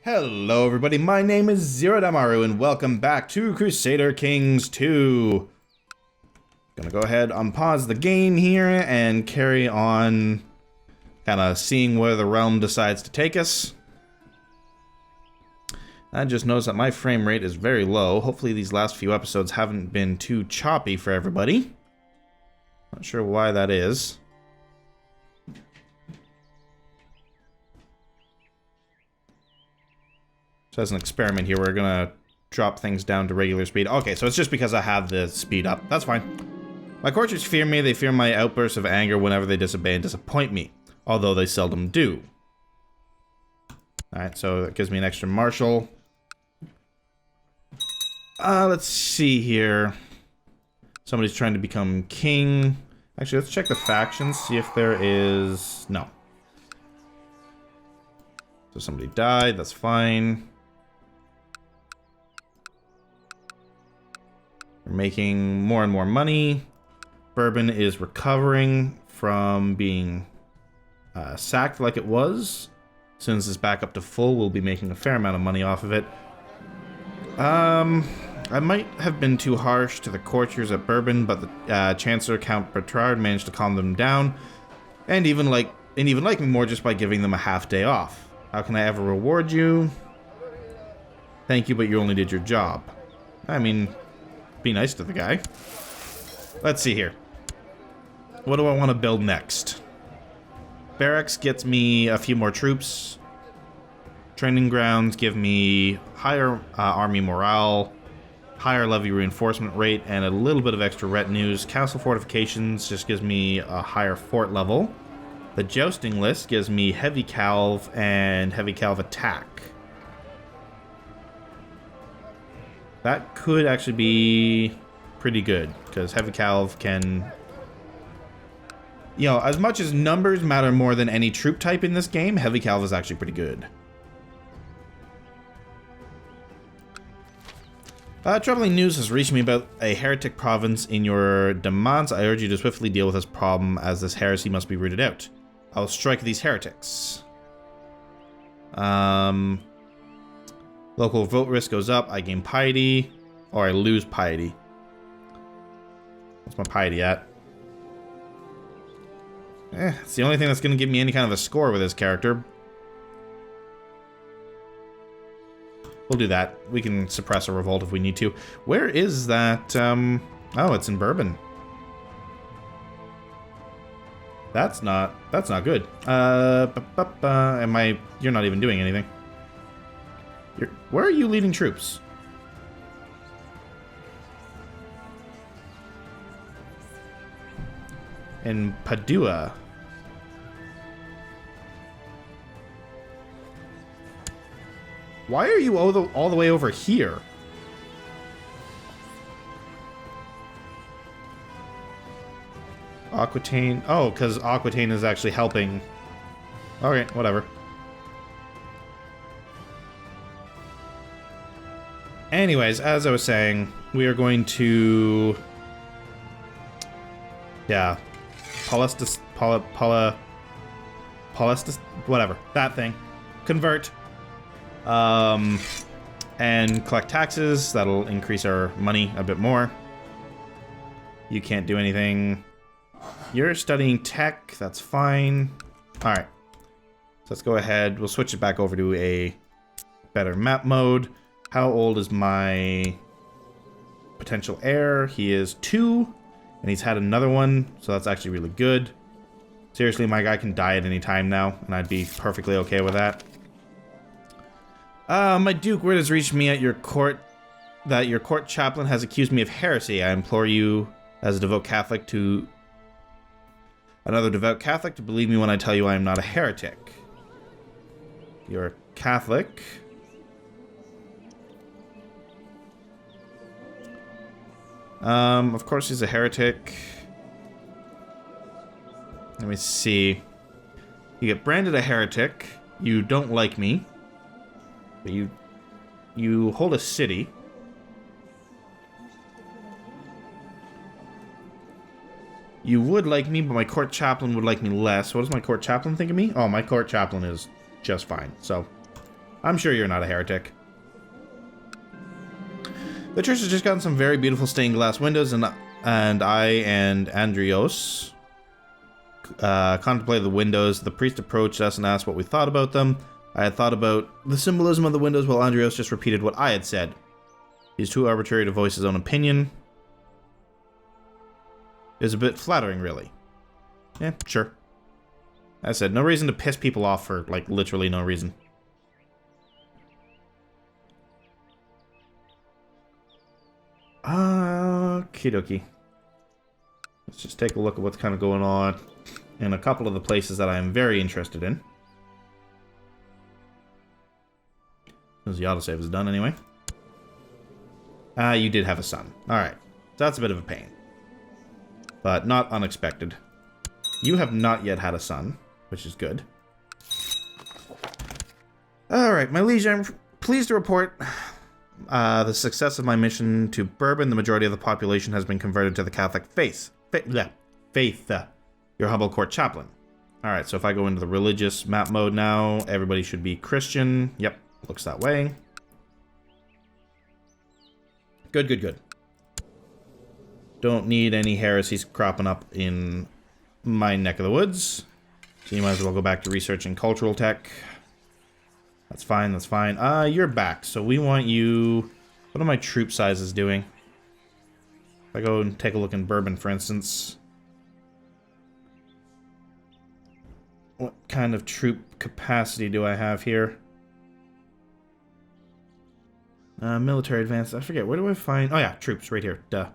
Hello everybody, my name is Zerodaimaru and welcome back to Crusader Kings 2. Gonna go ahead, unpause the game here and carry on kinda seeing where the realm decides to take us. I just noticed that my frame rate is very low. Hopefully these last few episodes haven't been too choppy for everybody. Not sure why that is. So as an experiment here, we're gonna drop things down to regular speed. Okay, so it's just because I have the speed up. That's fine. My courtiers fear me. They fear my outbursts of anger whenever they disobey and disappoint me, although they seldom do. Alright, so that gives me an extra marshal. Let's see here. Somebody's trying to become king. Actually, let's check the factions, see if there is... No. So somebody died, that's fine. We're making more and more money. Bourbon is recovering from being sacked like it was. As soon as it's back up to full, we'll be making a fair amount of money off of it. I might have been too harsh to the courtiers at Bourbon, but the Chancellor Count Bertrand managed to calm them down, and even like me more just by giving them a half day off. How can I ever reward you? Thank you, but you only did your job. I mean, be nice to the guy. Let's see here. What do I want to build next? Barracks gets me a few more troops. Training grounds give me higher army morale, higher levy reinforcement rate, and a little bit of extra retinues. Castle fortifications just gives me a higher fort level. The jousting list gives me heavy calv and heavy calv attack. That could actually be pretty good, because heavy calv can... You know, as much as numbers matter more than any troop type in this game, heavy calv is actually pretty good. Troubling news has reached me about a heretic province in your demands. I urge you to swiftly deal with this problem, as this heresy must be rooted out. I'll strike these heretics. Local vote risk goes up. I gain piety, or I lose piety. What's my piety at? It's the only thing that's going to give me any kind of a score with this character. We'll do that. We can suppress a revolt if we need to. Where is that? Oh, it's in Bourbon. That's not good. You're not even doing anything. Where are you leading troops? In Padua. Why are you all the way over here? Aquitaine. Oh, because Aquitaine is actually helping. Okay, whatever. Anyways, as I was saying, we are going to... Yeah. Polestis... Whatever. That thing. Convert. And collect taxes. That'll increase our money a bit more. You can't do anything. You're studying tech. That's fine. Alright. So let's go ahead. We'll switch it back over to a better map mode. How old is my potential heir? He is 2, and he's had another one, so that's actually really good. Seriously, my guy can die at any time now, and I'd be perfectly okay with that. My duke, word has reached me at your court that your court chaplain has accused me of heresy. I implore you, as a devout Catholic, to another devout Catholic, to believe me when I tell you I am not a heretic. You're a Catholic. Of course he's a heretic. Let me see. You get branded a heretic. You don't like me. But you hold a city. You would like me, but my court chaplain would like me less. What does my court chaplain think of me? Oh, my court chaplain is just fine. So, I'm sure you're not a heretic. The church has just gotten some very beautiful stained glass windows, and I and Andrios contemplated the windows. The priest approached us and asked what we thought about them. I had thought about the symbolism of the windows, while Andrios just repeated what I had said. He's too arbitrary to voice his own opinion. It was a bit flattering, really. Yeah, sure. I said, no reason to piss people off for, like, literally no reason. Okie dokie. Let's just take a look at what's kind of going on in a couple of the places that I am very interested in. As the autosave is done anyway. You did have a son. Alright. So that's a bit of a pain. But not unexpected. You have not yet had a son, which is good. Alright, my liege, I'm pleased to report the success of my mission to Bourbon. The majority of the population has been converted to the Catholic faith. Your humble court chaplain. Alright, so if I go into the religious map mode now, everybody should be Christian. Yep, looks that way. Good, good, good. Don't need any heresies cropping up in my neck of the woods. So you might as well go back to researching cultural tech. That's fine, that's fine. You're back, so we want you... What are my troop sizes doing? If I go and take a look in Bourbon, for instance. What kind of troop capacity do I have here? Military advance. I forget. Where do I find... Oh, yeah. Troops. Right here. Duh.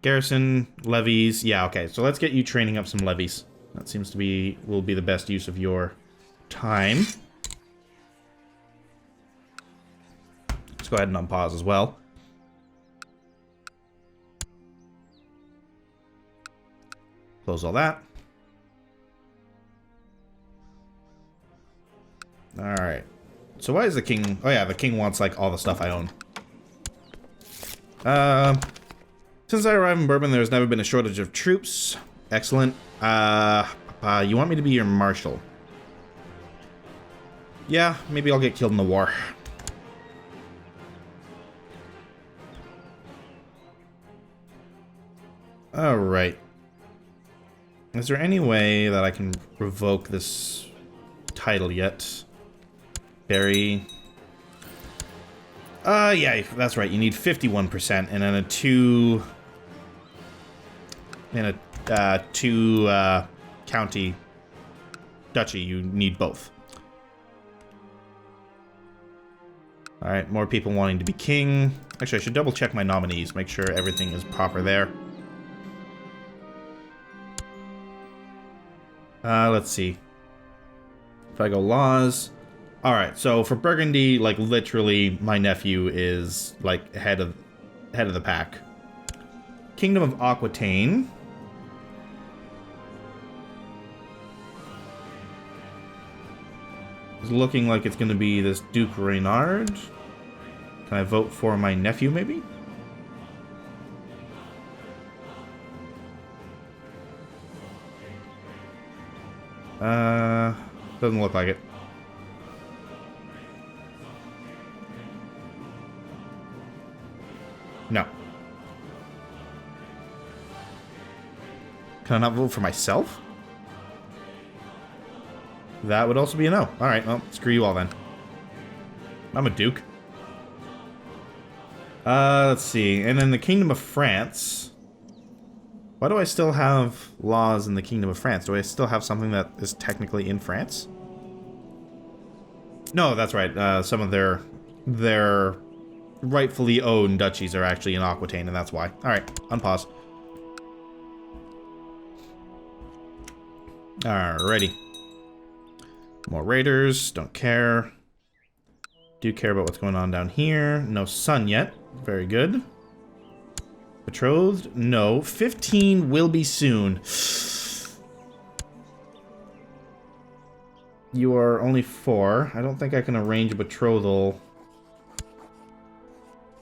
Garrison. Levies. Yeah, okay. So let's get you training up some levies. That seems to be... will be the best use of your time. Let's go ahead and unpause as well. Close all that. Alright. So why is the king... Oh yeah, the king wants, like, all the stuff I own. Since I arrived in Bourbon, there's never been a shortage of troops. Excellent. You want me to be your marshal? Yeah, maybe I'll get killed in the war. Alright. Is there any way that I can revoke this title yet? Barry. Yeah, that's right. You need 51%, and then a 2... and a 2 county duchy. You need both. Alright, more people wanting to be king. Actually, I should double check my nominees, make sure everything is proper there. Let's see. If I go laws... Alright, so for Burgundy, like, literally, my nephew is, like, head of the pack. Kingdom of Aquitaine. It's looking like it's going to be this Duke Reynard. Can I vote for my nephew, maybe? Doesn't look like it. No. Can I not vote for myself? That would also be a no. Alright, well, screw you all then. I'm a duke. Let's see. And then the Kingdom of France. Why do I still have laws in the Kingdom of France? Do I still have something that is technically in France? No, that's right. Some of their rightfully owned duchies are actually in Aquitaine, and that's why. Alright, unpause. Alrighty. More raiders, don't care. Do care about what's going on down here. No son yet. Very good. Betrothed? No. 15 will be soon. You are only 4. I don't think I can arrange a betrothal.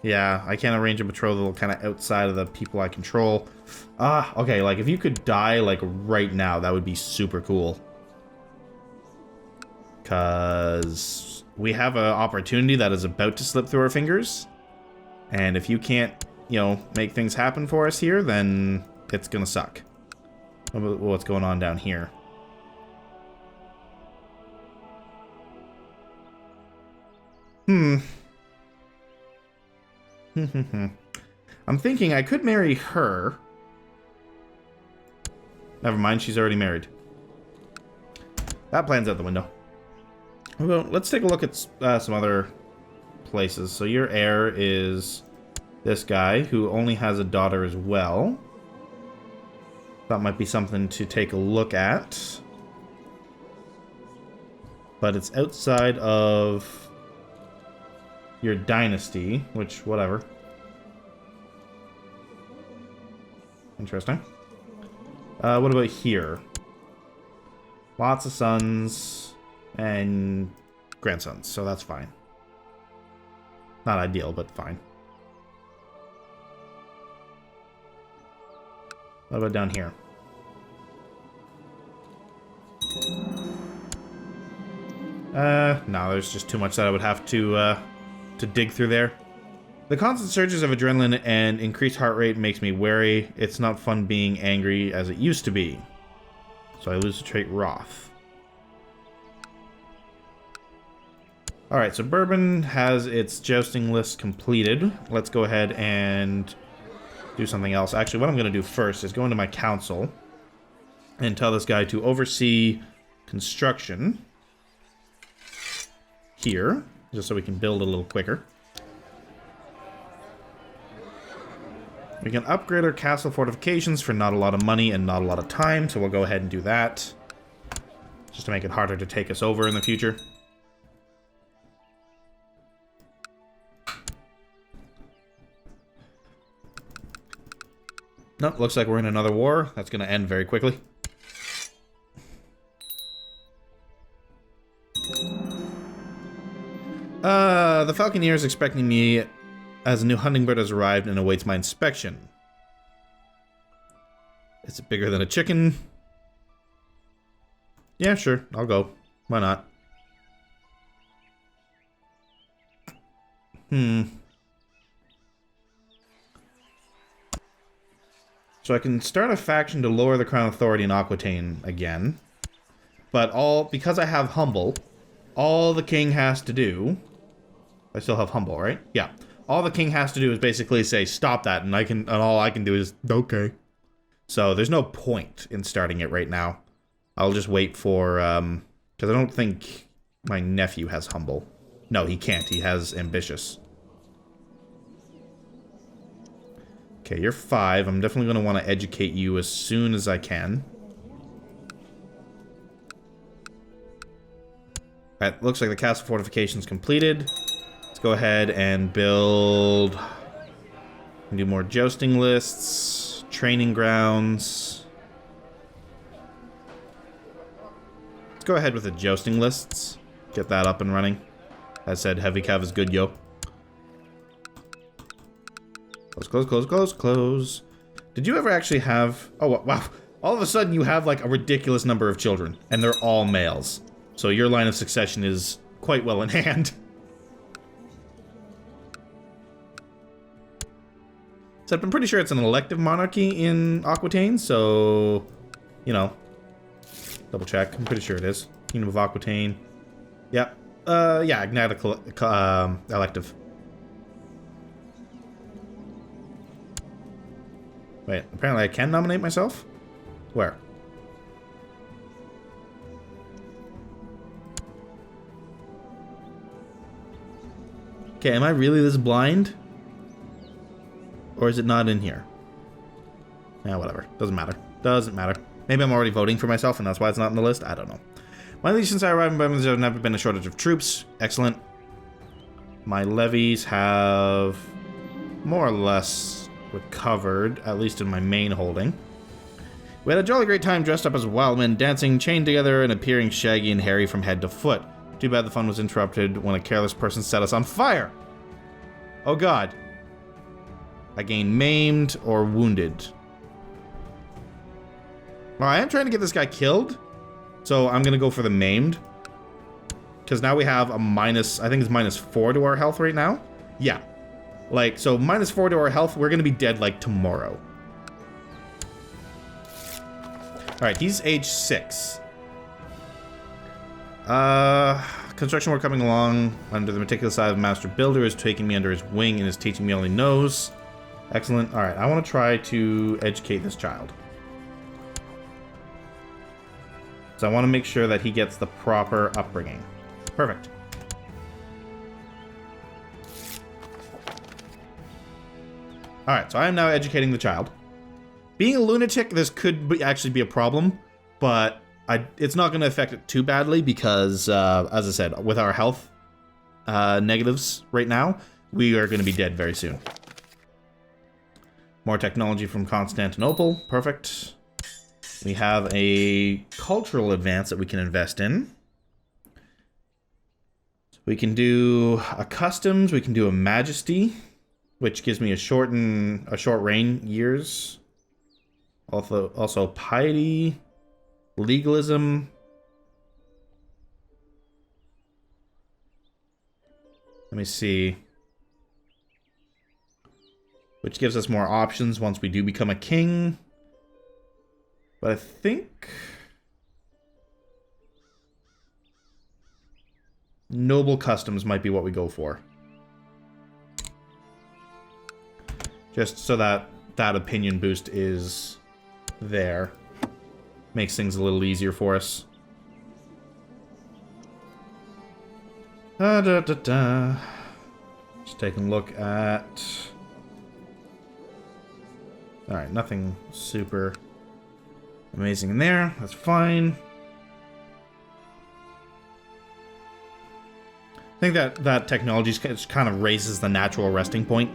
Yeah, I can't arrange a betrothal kind of outside of the people I control. Okay, like, if you could die, like, right now, that would be super cool. Because we have an opportunity that is about to slip through our fingers. And if you can't, you know, make things happen for us here, then it's gonna suck. What's going on down here? I'm thinking I could marry her. Never mind, she's already married. That plan's out the window. Well, let's take a look at some other places. So your heir is this guy, who only has a daughter as well. That might be something to take a look at. But it's outside of your dynasty, which, whatever. Interesting. What about here? Lots of sons and grandsons, so that's fine. Not ideal, but fine. What about down here? No, there's just too much that I would have to dig through there. The constant surges of adrenaline and increased heart rate makes me wary. It's not fun being angry as it used to be. So I lose the trait Wrath. Alright, so Bourbon has its jousting list completed. Let's go ahead and do something else. Actually, what I'm going to do first is go into my council and tell this guy to oversee construction here, just so we can build a little quicker. We can upgrade our castle fortifications for not a lot of money and not a lot of time, so we'll go ahead and do that. Just to make it harder to take us over in the future. Nope, looks like we're in another war. That's going to end very quickly. The Falconeer is expecting me as a new hunting bird has arrived and awaits my inspection. Is it bigger than a chicken? Yeah, sure. I'll go. Why not? So I can start a faction to lower the crown authority in Aquitaine again. But because I have Humble, all the king has to do... I still have Humble, right? Yeah. All the king has to do is basically say, stop that, and all I can do is, okay. So there's no point in starting it right now. I'll just wait for, because I don't think my nephew has Humble. No, he can't. He has Ambitious. Okay, you're 5. I'm definitely going to want to educate you as soon as I can. Alright, looks like the castle fortification's completed. Let's go ahead and build... do more jousting lists, training grounds. Let's go ahead with the jousting lists. Get that up and running. As said, heavy cav is good, yo. Close, close, close, close, close. Did you ever actually have... oh, wow. All of a sudden you have, like, a ridiculous number of children. And they're all males. So your line of succession is quite well in hand. So I'm pretty sure it's an elective monarchy in Aquitaine, so... you know. Double check. I'm pretty sure it is. Kingdom of Aquitaine. Yep. Yeah, elective. Wait, apparently I can nominate myself? Where? Okay, am I really this blind? Or is it not in here? Yeah, whatever. Doesn't matter. Doesn't matter. Maybe I'm already voting for myself and that's why it's not in the list. I don't know. Finally, since I arrived in Birmingham, there's never been a shortage of troops. Excellent. My levies have more or less recovered, at least in my main holding. We had a jolly great time dressed up as wild men, dancing, chained together, and appearing shaggy and hairy from head to foot. Too bad the fun was interrupted when a careless person set us on fire. Oh god. I gained maimed or wounded. Well, I am trying to get this guy killed, so I'm gonna go for the maimed. because now we have a minus, I think it's -4 to our health right now. Yeah. Like, so -4 to our health, we're going to be dead, like, tomorrow. Alright, he's age 6. Construction work coming along under the meticulous eye of the master builder is taking me under his wing and is teaching me all he knows. Excellent. Alright, I want to try to educate this child. So I want to make sure that he gets the proper upbringing. Perfect. Alright, so I am now educating the child. Being a lunatic, this could actually be a problem, but it's not going to affect it too badly because, as I said, with our health negatives right now, we are going to be dead very soon. More technology from Constantinople. Perfect. We have a cultural advance that we can invest in. So we can do a customs. We can do a majesty, which gives me a short reign years. Also piety, legalism. Let me see. Which gives us more options once we do become a king. But I think noble customs might be what we go for. Just so that that opinion boost is there. Makes things a little easier for us. Just taking a look at... Alright, nothing super amazing in there. That's fine. I think that technology kind of raises the natural resting point.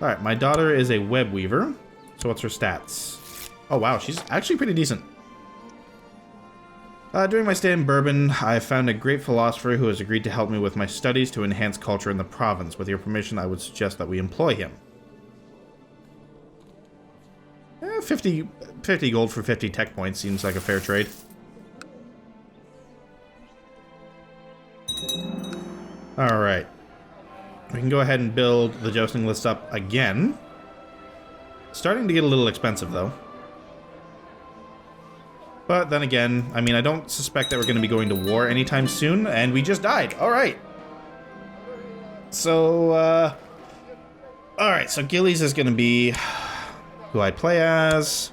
Alright, my daughter is a web weaver. So what's her stats? Oh wow, she's actually pretty decent. During my stay in Bourbon, I found a great philosopher who has agreed to help me with my studies to enhance culture in the province. With your permission, I would suggest that we employ him. 50 gold for 50 tech points seems like a fair trade. Alright. We can go ahead and build the jousting list up again. Starting to get a little expensive, though. But then again, I mean, I don't suspect that we're going to be going to war anytime soon, and we just died. Alright. So, alright, so Gillies is going to be who I play as.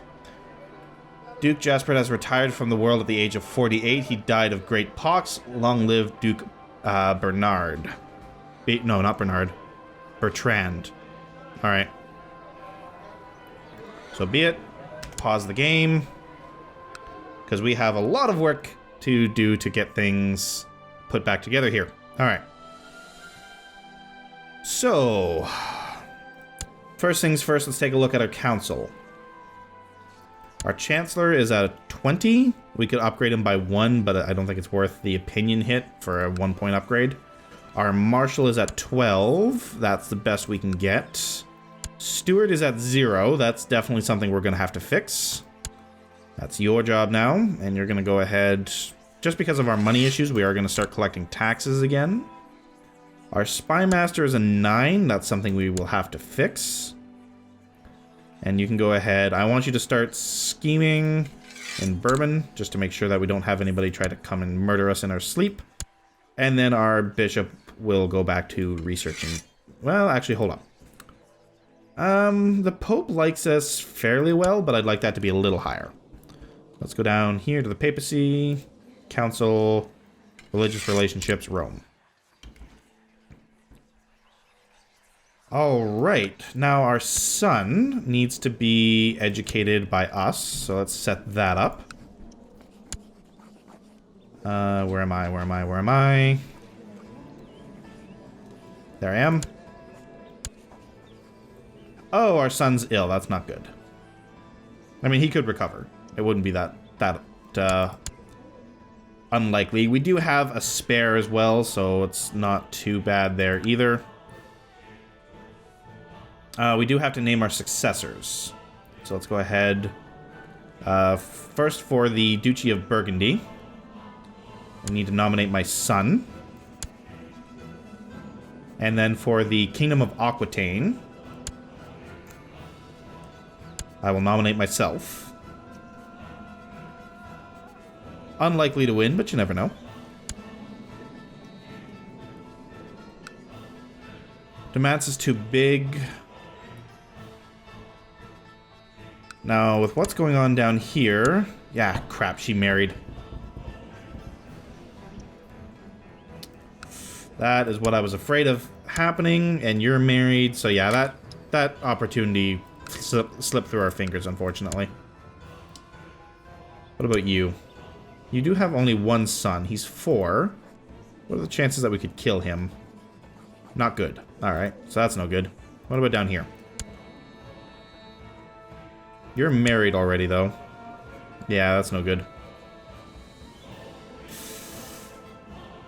Duke Jasper has retired from the world at the age of 48. He died of great pox. Long live Duke Bernard. No, not Bernard. Bertrand. Alright. So be it. Pause the game. Because we have a lot of work to do to get things put back together here. Alright. So... First things first, let's take a look at our council. Our Chancellor is at 20. We could upgrade him by 1, but I don't think it's worth the opinion hit for a 1-point upgrade. Our Marshal is at 12. That's the best we can get. Steward is at 0. That's definitely something we're going to have to fix. That's your job now, and you're going to go ahead... Just because of our money issues, we are going to start collecting taxes again. Our Spy Master is a 9. That's something we will have to fix. And you can go ahead. I want you to start scheming in Bourbon, just to make sure that we don't have anybody try to come and murder us in our sleep. And then our Bishop will go back to researching. Well, actually, hold up. The Pope likes us fairly well, but I'd like that to be a little higher. Let's go down here to the Papacy, Council, Religious Relationships, Rome. Alright, now our son needs to be educated by us, so let's set that up. Where am I? There I am. Oh, our son's ill, that's not good. I mean, he could recover. It wouldn't be that unlikely. We do have a spare as well, so it's not too bad there either. We do have to name our successors. So let's go ahead. First for the Duchy of Burgundy. I need to nominate my son. And then for the Kingdom of Aquitaine, I will nominate myself. Unlikely to win, but you never know. Demance is too big. Now, with what's going on down here... Yeah, crap, she married. That is what I was afraid of happening, and you're married, so yeah, that opportunity slipped through our fingers, unfortunately. What about you? You do have only one son. He's 4. What are the chances that we could kill him? Not good. Alright, so that's no good. What about down here? You're married already, though. Yeah, that's no good.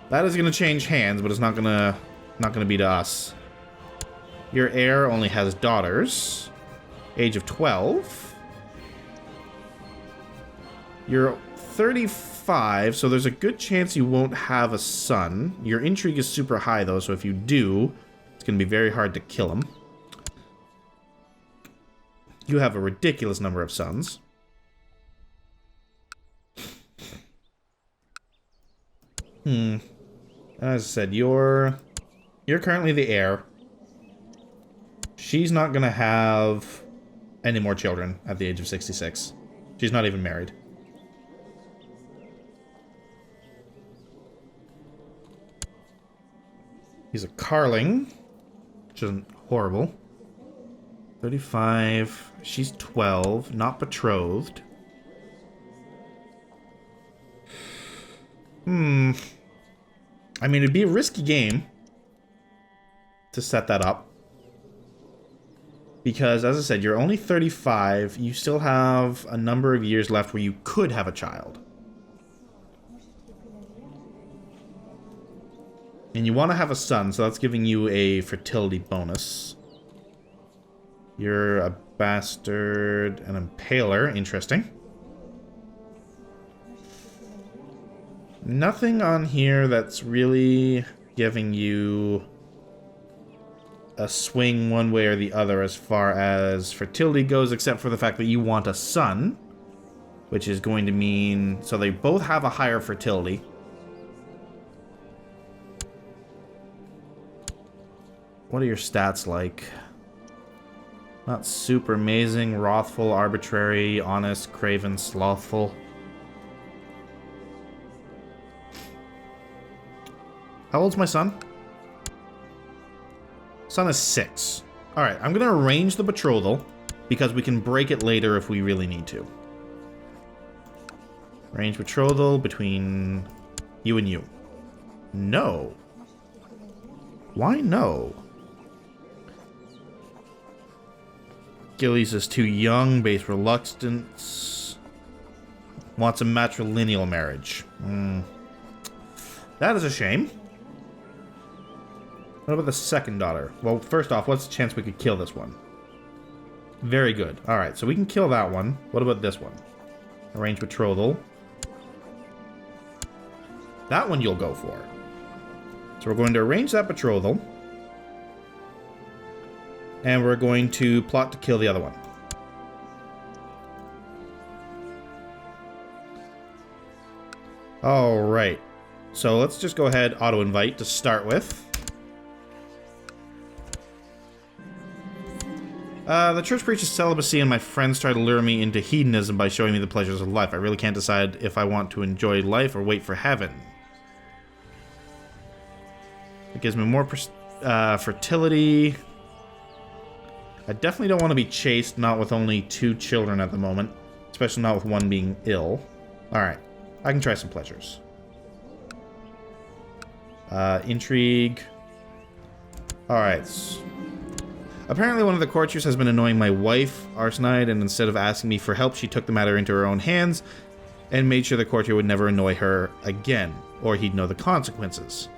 That is going to change hands, but it's not going to be to us. Your heir only has daughters. Age of 12. You're 35, so there's a good chance you won't have a son. Your intrigue is super high, though, so if you do, it's going to be very hard to kill him. You have a ridiculous number of sons. As I said, you're currently the heir. She's not going to have any more children at the age of 66. She's not even married. He's a Carling, which isn't horrible. 35. She's 12, not betrothed. I mean, it'd be a risky game to set that up. Because, as I said, you're only 35. You still have a number of years left where you could have a child. And you want to have a son, so that's giving you a fertility bonus. You're a bastard, an impaler. Interesting. Nothing on here that's really giving you a swing one way or the other as far as fertility goes, except for the fact that you want a son, which is going to mean... So they both have a higher fertility. What are your stats like? Not super amazing. Wrathful, arbitrary, honest, craven, slothful. How old's my son? Son is 6. Alright, I'm going to arrange the betrothal because we can break it later if we really need to. Arrange betrothal between you and you. No. Why no? Gillies is too young, base reluctance. Wants a matrilineal marriage. That is a shame. What about the second daughter? Well, first off, what's the chance we could kill this one? Very good. Alright, so we can kill that one. What about this one? Arrange betrothal. That one you'll go for. So we're going to arrange that betrothal. And we're going to plot to kill the other one. Alright. So let's just go ahead, auto-invite to start with. The church preaches celibacy and my friends try to lure me into hedonism by showing me the pleasures of life. I really can't decide if I want to enjoy life or wait for heaven. It gives me more fertility. I definitely don't want to be chaste, not with only 2 children at the moment. Especially not with one being ill. Alright, I can try some pleasures. Intrigue. Alright. Apparently one of the courtiers has been annoying my wife, Arsenide, and instead of asking me for help, she took the matter into her own hands and made sure the courtier would never annoy her again, or he'd know the consequences.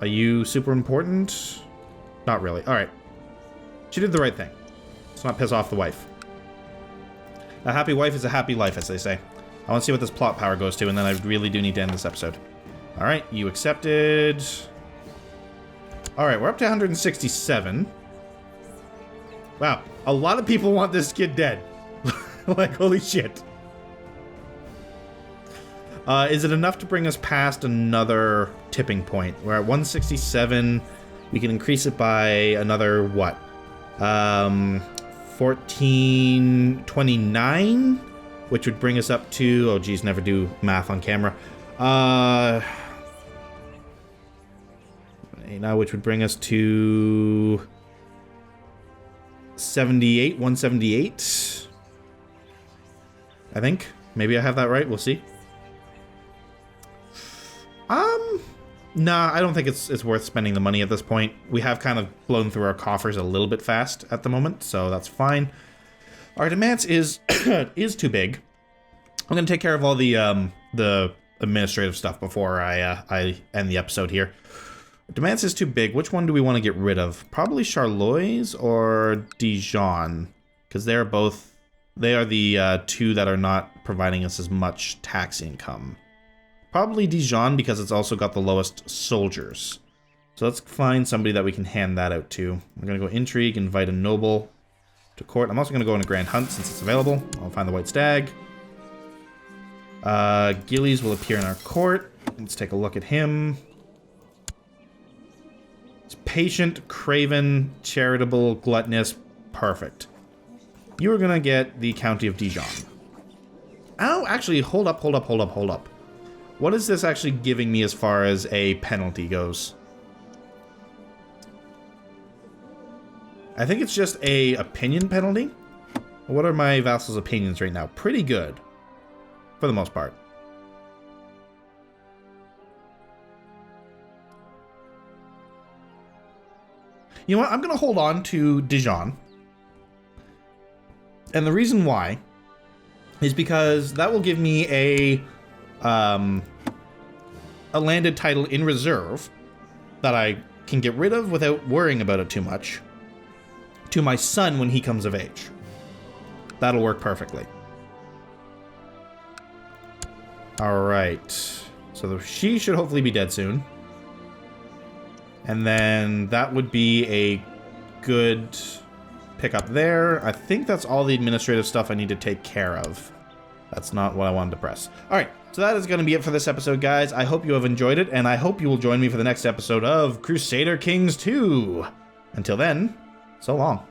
Are you super important? Not really. Alright. She did the right thing. Let's not piss off the wife. A happy wife is a happy life, as they say. I want to see what this plot power goes to, and then I really do need to end this episode. All right, you accepted. All right, we're up to 167. Wow, a lot of people want this kid dead. Like, holy shit. Is it enough to bring us past another tipping point? We're at 167. We can increase it by another, what? 1429, which would bring us up to, oh geez, never do math on camera. Now, which would bring us to 178, I think. Maybe I have that right, we'll see. Nah, I don't think it's worth spending the money at this point. We have kind of blown through our coffers a little bit fast at the moment, so that's fine. Our demands is is too big. I'm gonna take care of all the administrative stuff before I end the episode here. Demands is too big. Which one do we want to get rid of? Probably Charlois or Dijon, because they are the two that are not providing us as much tax income. Probably Dijon, because it's also got the lowest soldiers. So let's find somebody that we can hand that out to. We're going to go Intrigue, invite a noble to court. I'm also going to go into Grand Hunt since it's available. I'll find the White Stag. Gillies will appear in our court. Let's take a look at him. It's patient, craven, charitable, gluttonous. Perfect. You are going to get the County of Dijon. Oh, actually, hold up. What is this actually giving me as far as a penalty goes? I think it's just a opinion penalty. What are my vassals' opinions right now? Pretty good, for the most part. You know what? I'm going to hold on to Dijon. And the reason why is because that will give me a landed title in reserve that I can get rid of without worrying about it too much to my son when he comes of age. That'll work perfectly. All right. So she should hopefully be dead soon. And then that would be a good pickup there. I think that's all the administrative stuff I need to take care of. That's not what I wanted to press. All right. So that is going to be it for this episode, guys. I hope you have enjoyed it, and I hope you will join me for the next episode of Crusader Kings 2. Until then, so long.